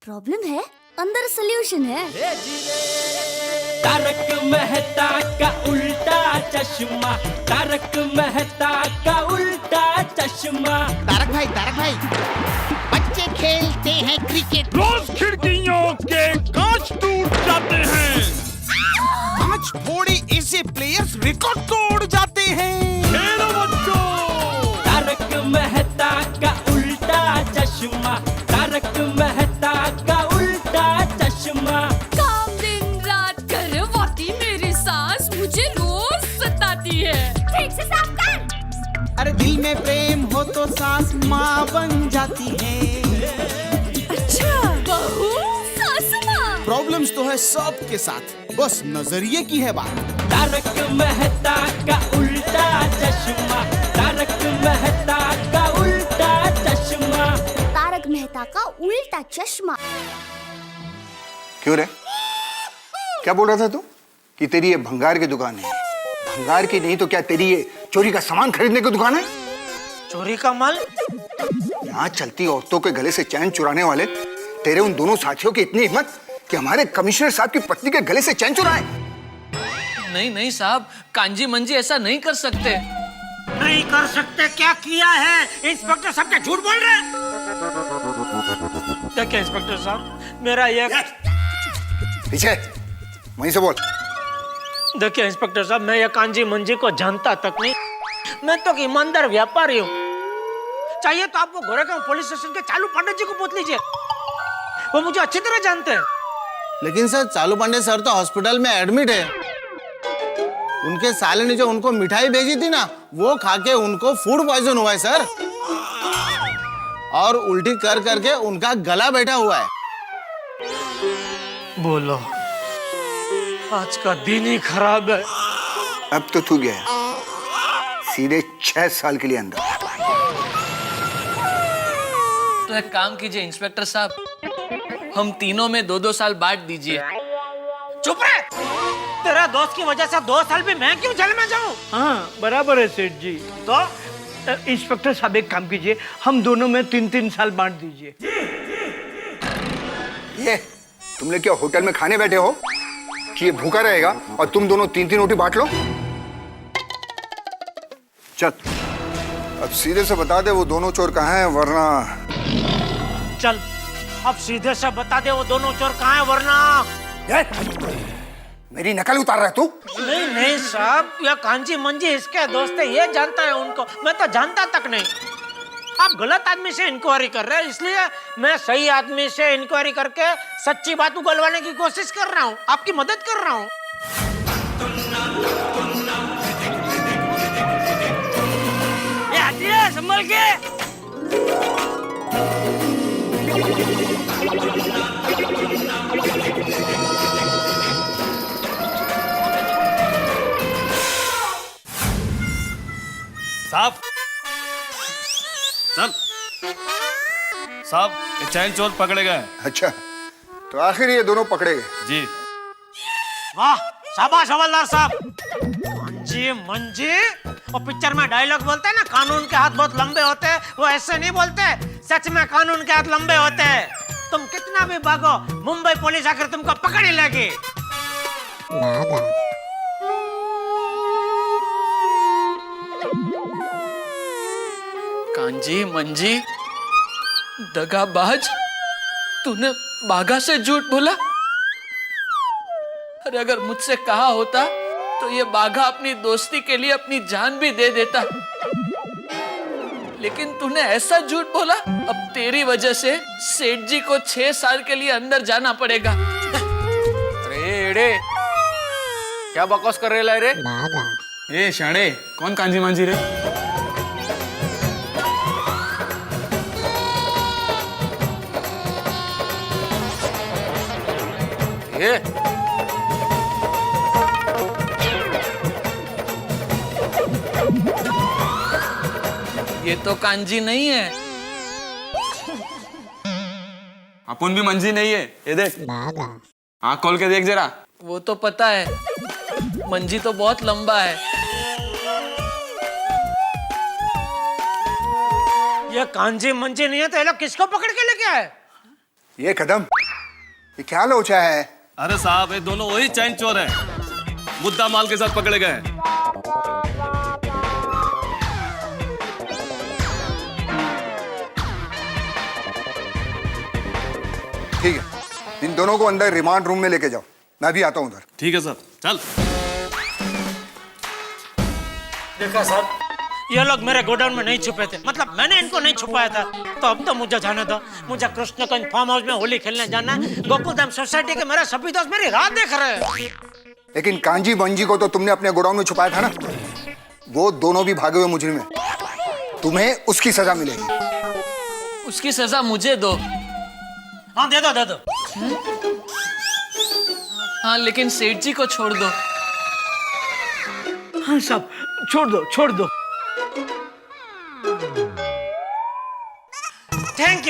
Problem है, अंदर solution है। तारक मेहता का उल्टा चश्मा, तारक मेहता का उल्टा चश्मा। तारक भाई, बच्चे खेलते हैं क्रिकेट, रोज खिड़कियों के कांच टूट जाते हैं, आज थोड़े ऐसे प्लेयर्स रिकॉर्ड तोड़ जाते हैं। खेलो बच्चों। तारक मेहता का उल्टा चश्मा, तारक मेहता का उल्टा चश्मा। काम दिन रात करवाती मेरी सास मुझे रोज सताती है। ठीक से साफ कर। अरे दिल में प्रेम हो तो सास माँ बन जाती है। अच्छा, बहू सास माँ। प्रॉब्लम्स तो है सबके साथ, बस नजरिए की है बात। तारक मेहता का उल्टा चश्मा, तारक मेहता का उल्टा चश्मा। तारक मेहता का उल्टा चश्मा। क्यों रे, क्या बोल रहा था तू कि तेरी ये भंगार की दुकान है? भंगार की नहीं तो क्या तेरी ये चोरी का सामान खरीदने की दुकान है? चोरी का माल? यहाँ चलती औरतों के गले से चैन चुराने वाले तेरे उन दोनों साथियों की इतनी हिम्मत कि हमारे कमिश्नर साहब की पत्नी के गले से चैन चुराए। नहीं साहब, कांजी मंजी ऐसा नहीं कर सकते। नहीं कर सकते? क्या किया है? इंस्पेक्टर साहब क्या झूठ बोल रहे हैं? देखिए इंस्पेक्टर साहब, मेरा ये पीछे वहीं से बोल। देखिए इंस्पेक्टर साहब, मैं ये कांजी मंजी को जानता तक नहीं, मैं तो ईमानदार व्यापारी हूँ। चाहिए तो आप वो गोरेगांव पुलिस स्टेशन के चालू पांडे जी को पूछ लीजिए, वो मुझे अच्छी तरह जानते हैं। लेकिन सर, चालू पांडे सर तो हॉस्पिटल में एडमिट है। उनके साले ने जो उनको मिठाई भेजी थी ना, वो खा के उनको फूड पॉइजन हुआ है सर, और उल्टी कर करके उनका गला बैठा हुआ है। बोलो, आज का दिन ही खराब है। अब तो तू गया सीधे 6 साल के लिए अंदर। तो एक काम कीजिए इंस्पेक्टर साहब, हम तीनों में 2-2 साल बांट दीजिए। चुप रहे, तेरा दोस्त की वजह से 2 साल भी मैं क्यों जेल में जाऊं? हाँ बराबर है सेठ जी। तो इंस्पेक्टर साहब एक काम कीजिए, हम दोनों में 3-3 साल बांट दीजिए। ये तुम लोग क्या होटल में खाने बैठे हो कि ये भूखा रहेगा और तुम दोनों 3-3 रोटी बांट लो? चल अब सीधे से बता दे वो दोनों चोर कहाँ हैं, वरना चल अब सीधे से बता दे वो दोनों चोर कहाँ हैं, वरना मेरी नकल उतार रहा है तू? नहीं साहब, यह कांजी मंजी इसके दोस्त है, ये जानता है उनको, मैं तो जानता तक नहीं। आप गलत आदमी से इंक्वायरी कर रहे हैं, इसलिए मैं सही आदमी से इंक्वायरी करके सच्ची बात उगलवाने की कोशिश कर रहा हूँ, आपकी मदद कर रहा हूँ। ये हटिए, संभल के। साहब साहब, ये चैन चोर पकड़े गए। अच्छा, तो आखिर ये दोनों पकड़े गए? जी। वाह, शाबाश हवलदार साहब। मंजी मंजी, और पिक्चर में डायलॉग बोलते हैं ना, कानून के हाथ बहुत लंबे होते हैं, वो ऐसे नहीं बोलते, सच में कानून के हाथ लंबे होते हैं। तुम कितना भी भागो, मुंबई पुलिस आकर तुमको पकड़ ही लेगी। कांजी मंजी दगाबाज, तूने बाघा से झूठ बोला। अरे अगर मुझसे कहा होता तो ये बाघा अपनी दोस्ती के लिए अपनी जान भी दे देता, लेकिन तूने ऐसा झूठ बोला, अब तेरी वजह से सेठ जी को 6 साल के लिए अंदर जाना पड़ेगा। अरे एड़े, क्या बकवास कर रहे रे? ए शाणे, कौन कांजी मांजी रे? ये ये तो कांजी नहीं है। अपन भी मंजी नहीं है, ये देख, आँख खोल के देख जरा। वो तो पता है, मंजी तो बहुत लंबा है। ये कांजी मंजी नहीं है तो ये लोग किसको पकड़ के लेके आए? ये कदम ये क्या लोचा है? अरे साहब ये दोनों वही चैन चोर है, मुद्दा माल के साथ पकड़े गए। ठीक है, इन दोनों को अंदर रिमांड रूम में लेके जाओ, मैं भी आता हूं उधर। ठीक है सर, चल। देखा साहब, ये लोग मेरे गोडाउन में नहीं छुपे थे, मतलब मैंने इनको नहीं छुपाया था, तो अब तो मुझे जाने दो। मुझे कृष्णगंज फार्म हाउस में होली खेलने जाना है। गोकुलधाम सोसाइटी के मेरे सभी दोस्त मेरी राह देख रहे हैं। लेकिन कांजी बंजी को तो तुमने अपने गोडाउन में छुपाया था ना, वो दोनों भी भागे हुए मुजरिम हैं। तुम्हें उसकी सजा मिलेगी। उसकी सजा मुझे दो। हाँ दे दो, दे दो। हाँ लेकिन सेठ जी को छोड़ दो। हाँ साहब, छोड़ दो, छोड़ दो। थैंक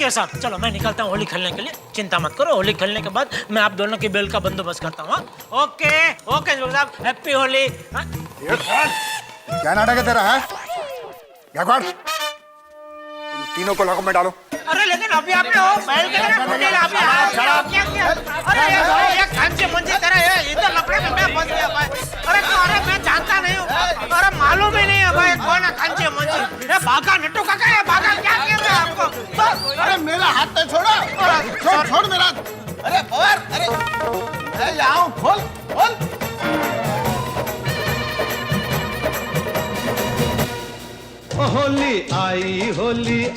यू साहब। चलो मैं निकलता हूँ होली खेलने के लिए, चिंता मत करो। होली खेलने के बाद मैं आप दोनों की बेल का बंदोबस्त करता हूँ। ओके ओके साहब, हैप्पी होली। क्या नाटक है तेरा? है गायकवाड़, इन तीनों को लॉकअप में डालो। अरे लेकिन अभी आपने वो बैल के अरे ये कांचे मंजे तेरा ये इधर लफड़े में मैं फंस गया भाई। अरे मैं जानता नहीं हूँ, अरे मालूम ही नहीं है भाई कौन है कांचे मंजे। ये बागा नट्टू काका, ये बागा क्या कहते हैं आपको? अरे मेरा हाथ तो छोड़ो, छोड़ मेरा। अरे पवार, अरे यहाँ खोल खोल। होली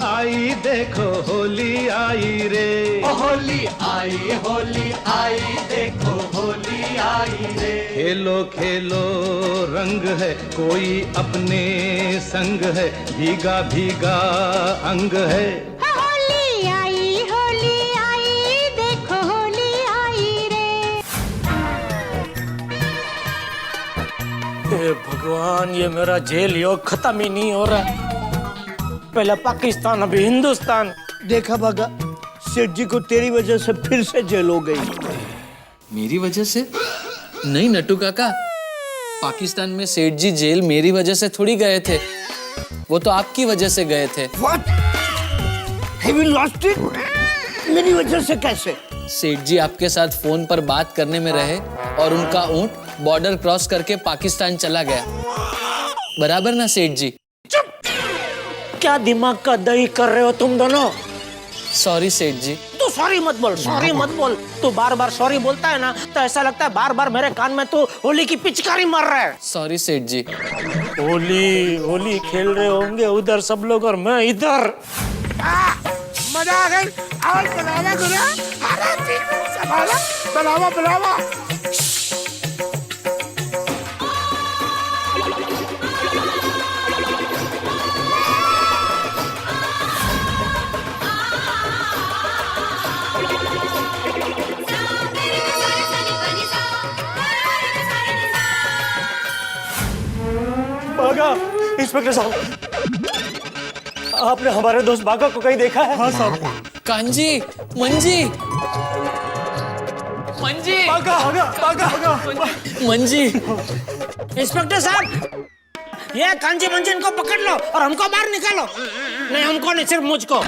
आई देखो होली आई रे। होली आई देखो होली आई रे। खेलो खेलो रंग है कोई अपने संग है, भीगा भीगा अंग है। होली आई देखो होली आई रे। हे भगवान, ये मेरा जेल योग खत्म ही नहीं हो रहा। पहले पाकिस्तान अभी हिंदुस्तान। देखा भागा, सेठ जी को तेरी वजह से फिर से जेल हो गई। मेरी वजह से? नहीं नट्टू काका, पाकिस्तान में सेठ जी जेल मेरी वजह से थोड़ी गए थे, वो तो आपकी वजह से गए थे। What? Have you lost it? मेरी वजह से कैसे? सेठ जी आपके साथ फोन पर बात करने में रहे और उनका ऊंट बॉर्डर क्रॉस करके पाकिस्तान चला गया। बराबर ना सेठ जी? क्या दिमाग का दही कर रहे हो तुम दोनों? सॉरी सेठ जी। तू सॉरी मत बोल, सॉरी मत बोल। तू बार बार सॉरी बोलता है ना, तो ऐसा लगता है बार बार मेरे कान में तू होली की पिचकारी मार रहा है। सॉरी सेठ जी। होली खेल रहे होंगे उधर सब लोग और मैं इधर। मजा आ गई। और बुलावा गुना, अरे 3 मिनट संभाला, बुलावा। बागा, इंस्पेक्टर साहब, आपने हमारे दोस्त बागा को कहीं देखा है? हाँ साहब। कांजी, मंजी, मंजी। इंस्पेक्टर साहब, ये कांजी मंजी को पकड़ लो और हमको बाहर निकालो। नहीं हमको नहीं, सिर्फ मुझको।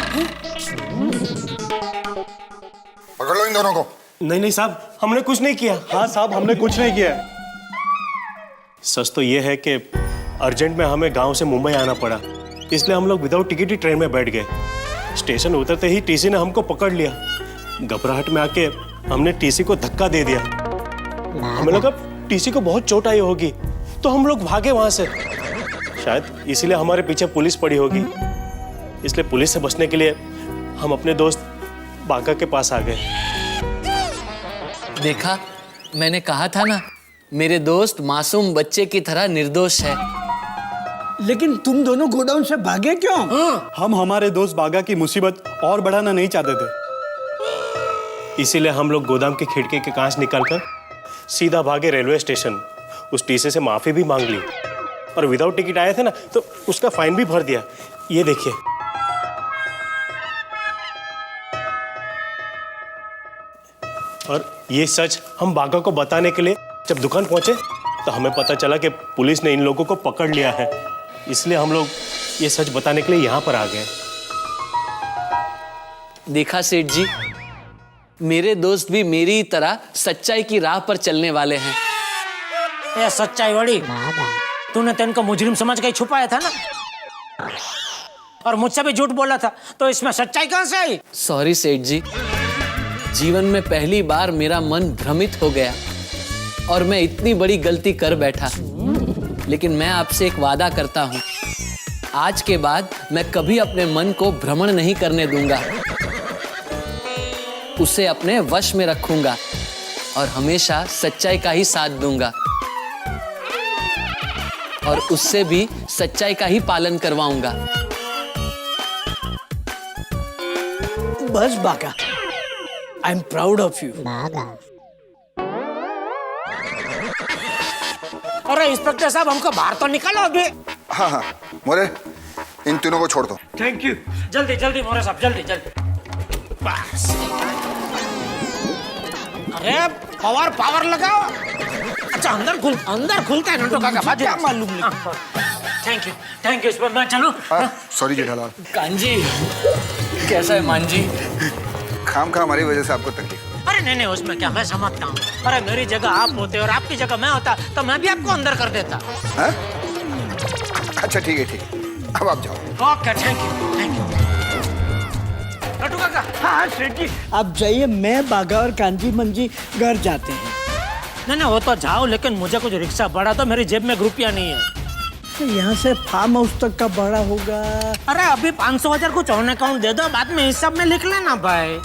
पकड़ लो इन दोनों को। नहीं साहब, हमने कुछ नहीं किया। हाँ साहब, हमने कुछ नहीं किया। सच तो ये है कि अर्जेंट में हमें गांव से मुंबई आना पड़ा, इसलिए हम लोग विदाउट टिकट ही ट्रेन में बैठ गए। स्टेशन उतरते ही टीसी ने हमको पकड़ लिया। घबराहट में आके हमने टीसी को धक्का दे दिया। हमें लगा टीसी को बहुत चोट आई होगी, तो हम लोग भागे वहां से। शायद इसीलिए हमारे पीछे पुलिस पड़ी होगी, इसलिए पुलिस से बचने के लिए हम अपने दोस्त बागा के पास आ गए। देखा, मैंने कहा था ना, मेरे दोस्त मासूम बच्चे की तरह निर्दोष है। लेकिन तुम दोनों गोडाउन से भागे क्यों? हम हमारे दोस्त बागा की मुसीबत और बढ़ाना नहीं चाहते थे, इसीलिए हम लोग गोदाम की खिड़की के कांच निकालकर सीधा भागे रेलवे स्टेशन। उस टीसी से माफी भी मांग ली और विदाउट टिकट आए थे ना, तो उसका फाइन भी भर दिया। ये देखिए। और ये सच हम बागा को बताने के लिए जब दुकान पहुंचे तो हमें पता चला कि पुलिस ने इन लोगों को पकड़ लिया है, इसलिए हम लोग ये सच बताने के लिए यहाँ पर आ गए। देखा सेठ जी, मेरे दोस्त भी मेरी तरह सच्चाई की राह पर चलने वाले हैं। ये सच्चाई बड़ी, तूने तो इनको मुजरिम समझ के ही छुपाया था ना, और मुझसे भी झूठ बोला था, तो इसमें सच्चाई कहाँ से आई? सॉरी सेठ जी, जीवन में पहली बार मेरा मन भ्रमित हो गया और मैं इतनी बड़ी गलती कर बैठा। लेकिन मैं आपसे एक वादा करता हूँ, आज के बाद मैं कभी अपने मन को भ्रमण नहीं करने दूंगा, उसे अपने वश में रखूंगा और हमेशा सच्चाई का ही साथ दूंगा और उससे भी सच्चाई का ही पालन करवाऊंगा। बस बाका, I am proud of you. अरे इंस्पेक्टर साहब, हमको बाहर तो निकालो अभी। हाँ हाँ मोरे, इन तीनों को छोड़ दो। Thank you. जल्दी जल्दी मोरे साहब, जल्दी जल्दी। बस। अरे पावर लगाओ। अच्छा अंदर खुलता है नंटू काका, बाजू। क्या मालूम नहीं। Thank you. इस पर मैं चलूं? सॉरी जेठालाल। कांजी कैसा है मांजी? खाम खा हमारी वजह से आपको तकलीफ। अरे नहीं उसमें क्या, मैं समझता हूँ। अरे मेरी जगह आप होते और आपकी जगह मैं होता तो मैं भी आपको अंदर कर देता। हाँ? अच्छा ठीक है, अब आप जाओ। Okay, thank you. नंटू काका। हाँ सेठ जी, आप जाइए, मैं बागा और कांजी मंजी घर जाते हैं। नहीं वो तो जाओ, लेकिन मुझे कुछ रिक्शा बढ़ा दो, मेरी जेब में रुपया नहीं है। तो यहाँ से फार्म हाउस तक का भाड़ा होगा। अरे अभी 500,000 कुछ ऑन अकाउंट दे दो, बाद में हिसाब में लिख लेना भाई।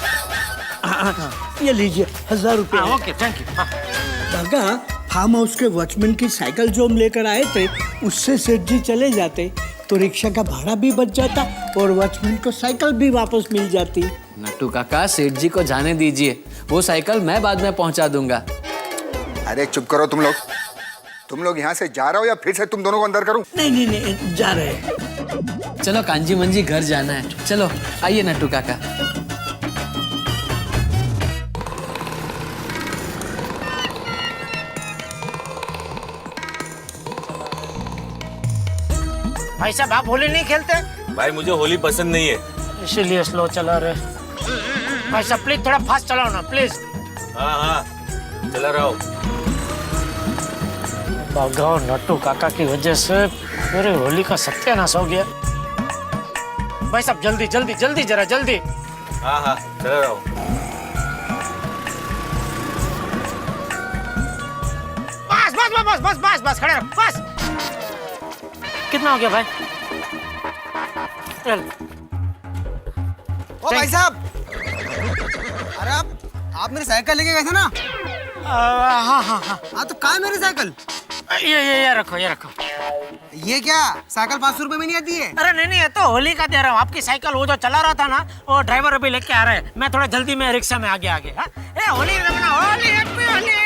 ये लीजिए 1000 रुपये। Okay, thank you. बागा, फार्म हाउस के वॉचमैन की साइकिल जो हम लेकर आए थे, उससे सेठ जी चले जाते तो रिक्शा का भाड़ा भी बच जाता और वॉचमैन को साइकिल भी वापस मिल जाती। नट्टू काका, सेठ जी को जाने दीजिए, वो साइकिल मैं बाद में पहुंचा दूंगा। अरे चुप करो तुम लोग यहाँ से जा रहे हो या फिर से तुम दोनों को अंदर करूं? नहीं, जा रहे हैं। चलो कांजी मंजी घर जाना है, चलो आइए नट्टू काका। भाई साहब, आप होली नहीं खेलते? भाई मुझे होली पसंद नहीं है, इसीलिए स्लो चला रहे। भाई साहब प्लीज थोड़ा फास्ट चलाओ ना प्लीज। हाँ चला रहा हूँ। बागा, नट्टू काका की वजह से मेरे होली का सत्यानाश हो गया। भाई साहब जल्दी जरा जल्दी। हाँ चला रहा हूँ। बस खड़े रहो, बस। कितना हो गया भाई? चल। ओ भाई साहब, अरे आप मेरी साइकिल लेके गए थे ना? हाँ तो कहाँ है मेरी साइकिल? ये रखो। ये क्या साइकिल 500 रुपए में नहीं आती है? अरे नहीं, ये तो होली का दे रहा हूँ। आपकी साइकिल वो जो चला रहा था ना, वो ड्राइवर अभी लेके आ रहे हैं। मैं थोड़ा जल्दी में रिक्शा में आगे। हाँ? होली रमना, होली हैप्पी होली।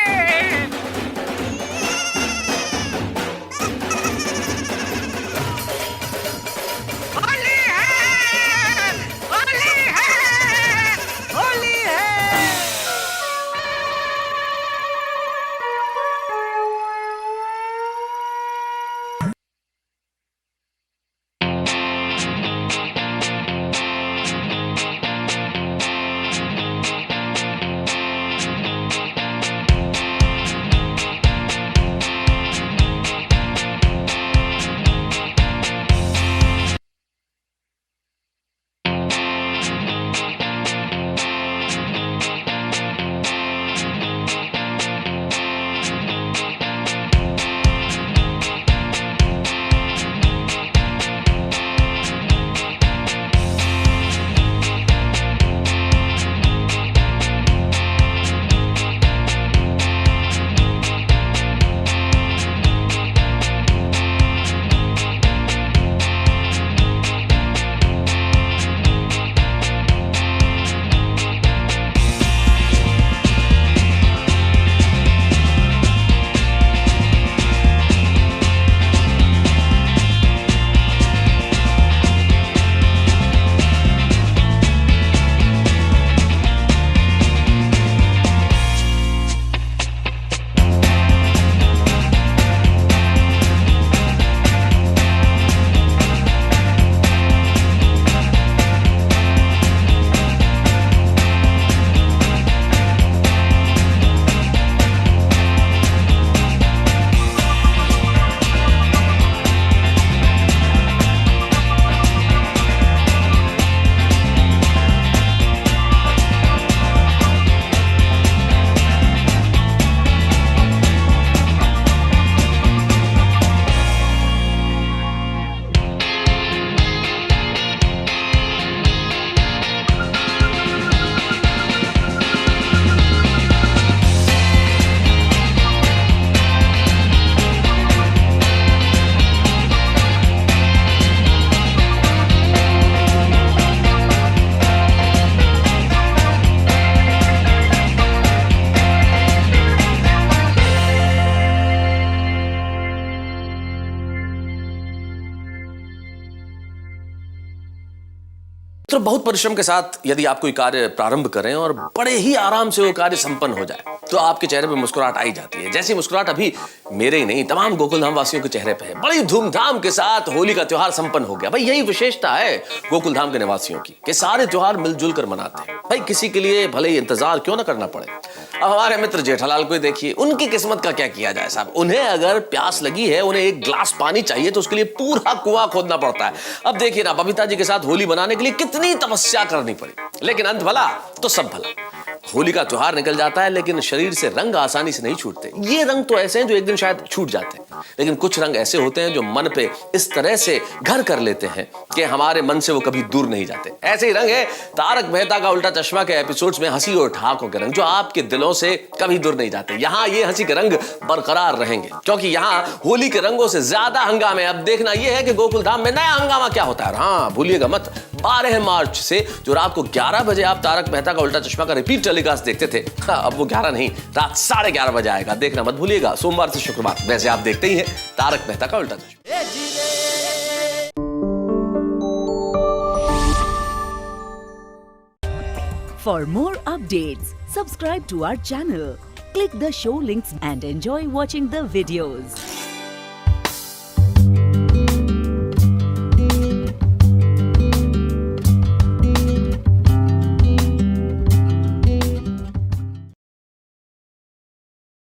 मित्र, बहुत परिश्रम के साथ यदि आप कोई कार्य प्रारंभ करें और बड़े ही आराम से वो कार्य संपन्न हो जाए तो आपके चेहरे पे मुस्कुराहट आई जाती है। जैसी मुस्कुराहट अभी मेरे ही नहीं तमाम गोकुलधाम वासियों के चेहरे पे है। बड़ी धूमधाम के साथ होली का त्योहार संपन्न हो गया। भाई यही विशेषता है गोकुलधाम के निवासियों की कि सारे त्योहार मिलजुल कर मनाते हैं। भाई किसी के लिए भले ही इंतजार क्यों ना करना पड़े। अब हमारे मित्र जेठालाल को देखिए, उनकी किस्मत का क्या किया जाए साहब। उन्हें अगर प्यास लगी है, उन्हें एक ग्लास पानी चाहिए तो उसके लिए पूरा कुआं खोदना पड़ता है। अब देखिए ना, बबीता जी के साथ होली बनाने के लिए कितनी तपस्या करनी पड़ी, लेकिन अंत भला तो सब भला। होली का त्योहार निकल जाता है लेकिन शरीर से रंग आसानी से नहीं छूटते। ये रंग तो ऐसे हैं जो एक दिन शायद छूट जाते हैं, लेकिन कुछ रंग ऐसे होते हैं जो मन पे इस तरह से घर कर लेते हैं कि हमारे मन से वो कभी दूर नहीं जाते। ऐसे ही रंग है तारक मेहता का उल्टा चश्मा के एपिसोड्स में हंसी और ठहाकों के रंग, जो आपके दिलों से कभी दूर नहीं जाते। यहाँ ये हंसी के रंग बरकरार रहेंगे क्योंकि यहाँ होली के रंगों से ज्यादा हंगामे। अब देखना यह है कि गोकुलधाम में नया हंगामा क्या होता है। हाँ, भूलिएगा मत, 12 मार्च से जो रात को 11 बजे आप तारक मेहता का उल्टा चश्मा का रिपीट टेलीकास्ट देखते थे, हाँ, अब वो 11 नहीं, रात 11:30 बजे आएगा। देखना मत भूलिएगा, सोमवार से शुक्रवार। वैसे आप देखते ही हैं तारक मेहता का उल्टा चश्मा। For more updates, subscribe to our channel, click the show links and enjoy watching the videos.